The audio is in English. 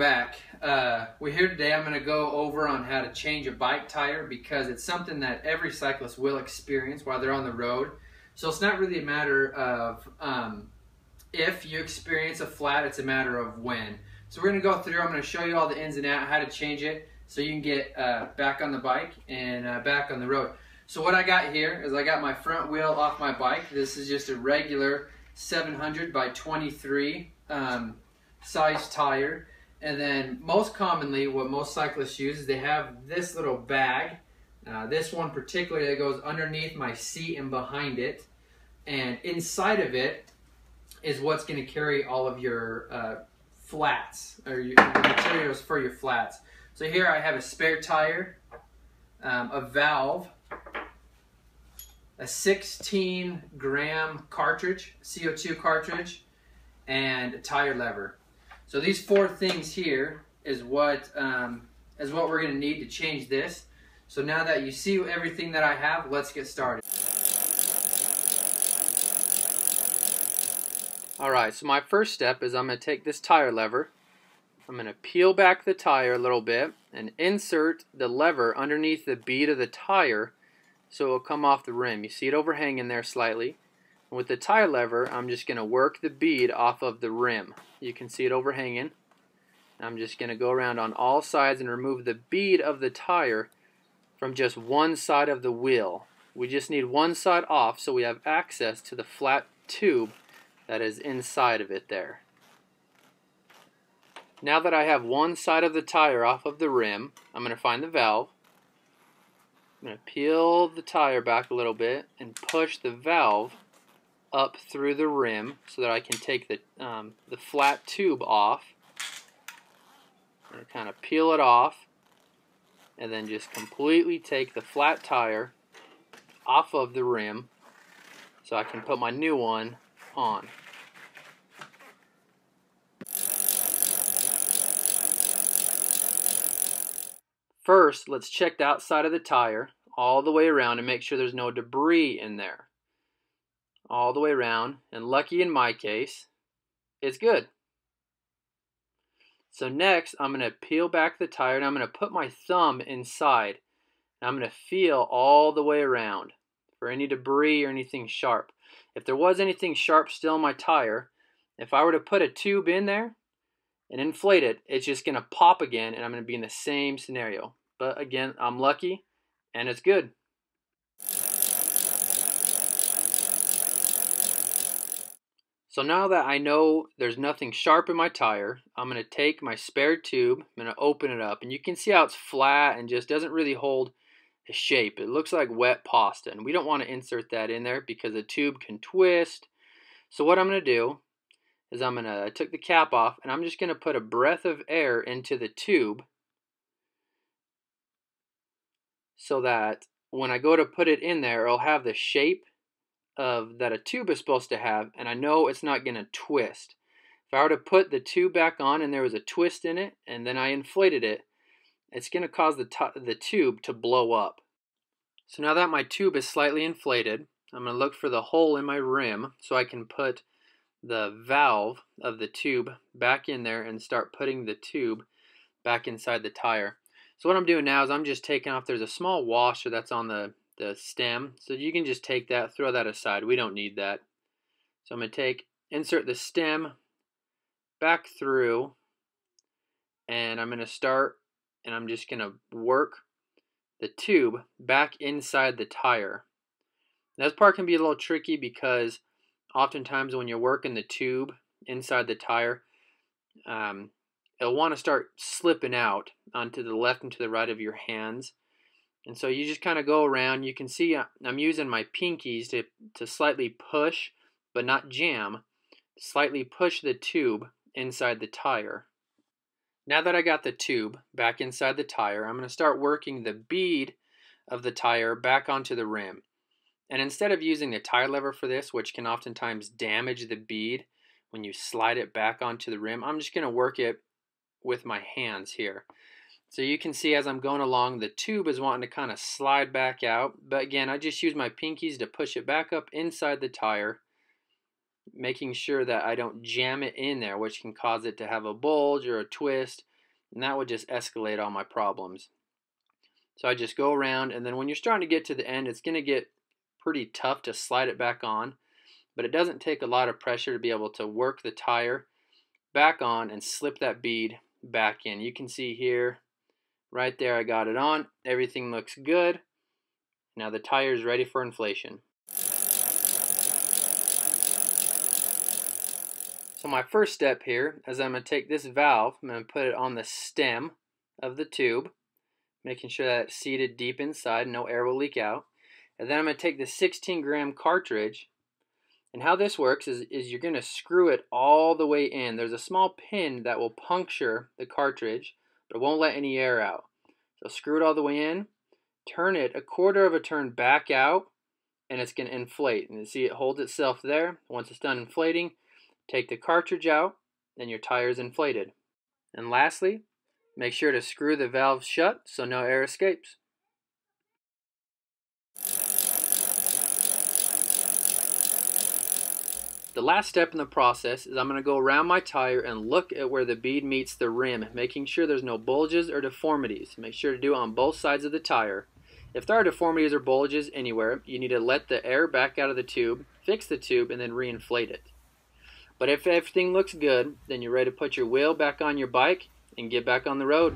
back. We're here today. I'm going to go over on how to change a bike tire because it's something that every cyclist will experience while they're on the road. So it's not really a matter of if you experience a flat, it's a matter of when. So we're going to go through, I'm going to show you all the ins and outs, how to change it so you can get back on the bike and back on the road. So what I got here is I got my front wheel off my bike. This is just a regular 700 by 23 size tire. And then most commonly what most cyclists use is they have this little bag. This one particularly that goes underneath my seat and behind it. And inside of it is what's going to carry all of your flats, or your materials for your flats. So here I have a spare tire, a valve, a 16-gram cartridge, CO2 cartridge, and a tire lever. So these four things here is what we're going to need to change this. So now that you see everything that I have, let's get started. Alright, so my first step is I'm going to take this tire lever, I'm going to peel back the tire a little bit and insert the lever underneath the bead of the tire so it will come off the rim. You see it overhanging there slightly. And with the tire lever, I'm just going to work the bead off of the rim. You can see it overhanging. I'm just going to go around on all sides and remove the bead of the tire from just one side of the wheel. We just need one side off so we have access to the flat tube that is inside of it there. Now that I have one side of the tire off of the rim, I'm going to find the valve. I'm going to peel the tire back a little bit and push the valve up through the rim so that I can take the flat tube off. I'm going to kind of peel it off and then just completely take the flat tire off of the rim so I can put my new one on. First, let's check the outside of the tire all the way around and make sure there's no debris in there. All the way around, and lucky in my case, it's good. So next, I'm going to peel back the tire and I'm going to put my thumb inside. And I'm going to feel all the way around for any debris or anything sharp. If there was anything sharp still in my tire, if I were to put a tube in there and inflate it, it's just going to pop again and I'm going to be in the same scenario. But again, I'm lucky and it's good. So now that I know there's nothing sharp in my tire, I'm going to take my spare tube, I'm going to open it up, and you can see how it's flat and just doesn't really hold a shape. It looks like wet pasta, and we don't want to insert that in there because the tube can twist. So what I'm going to do is I took the cap off, and I'm just going to put a breath of air into the tube so that when I go to put it in there, it'll have the shape that a tube is supposed to have, and I know it's not going to twist. If I were to put the tube back on and there was a twist in it and then I inflated it, it's going to cause the tube to blow up. So now that my tube is slightly inflated, I'm going to look for the hole in my rim so I can put the valve of the tube back in there and start putting the tube back inside the tire. So what I'm doing now is I'm just taking off, there's a small washer that's on the stem, so you can just take that, throw that aside. We don't need that. So I'm going to insert the stem back through, and I'm going to start, and I'm just going to work the tube back inside the tire. Now, this part can be a little tricky because oftentimes when you're working the tube inside the tire, it'll want to start slipping out onto the left and to the right of your hands. And so you just kind of go around. You can see I'm using my pinkies to slightly push, but not jam, slightly push the tube inside the tire. Now that I got the tube back inside the tire, I'm going to start working the bead of the tire back onto the rim. And instead of using the tire lever for this, which can oftentimes damage the bead when you slide it back onto the rim, I'm just going to work it with my hands here. So you can see as I'm going along, the tube is wanting to kind of slide back out. But again, I just use my pinkies to push it back up inside the tire, making sure that I don't jam it in there, which can cause it to have a bulge or a twist. and that would just escalate all my problems. So I just go around, and then when you're starting to get to the end, it's going to get pretty tough to slide it back on, but it doesn't take a lot of pressure to be able to work the tire back on and slip that bead back in. You can see here, right there, I got it on. Everything looks good. Now the tire is ready for inflation. So my first step here is I'm going to take this valve, I'm going to put it on the stem of the tube, making sure that it's seated deep inside, no air will leak out. And then I'm going to take the 16-gram cartridge, and how this works is you're going to screw it all the way in. There's a small pin that will puncture the cartridge, but it won't let any air out. So screw it all the way in, turn it a quarter of a turn back out, and it's going to inflate. And you see it holds itself there. Once it's done inflating, take the cartridge out, and your tire is inflated. And lastly, make sure to screw the valve shut so no air escapes. The last step in the process is I'm going to go around my tire and look at where the bead meets the rim, making sure there's no bulges or deformities. Make sure to do it on both sides of the tire. If there are deformities or bulges anywhere, you need to let the air back out of the tube, fix the tube, and then reinflate it. But if everything looks good, then you're ready to put your wheel back on your bike and get back on the road.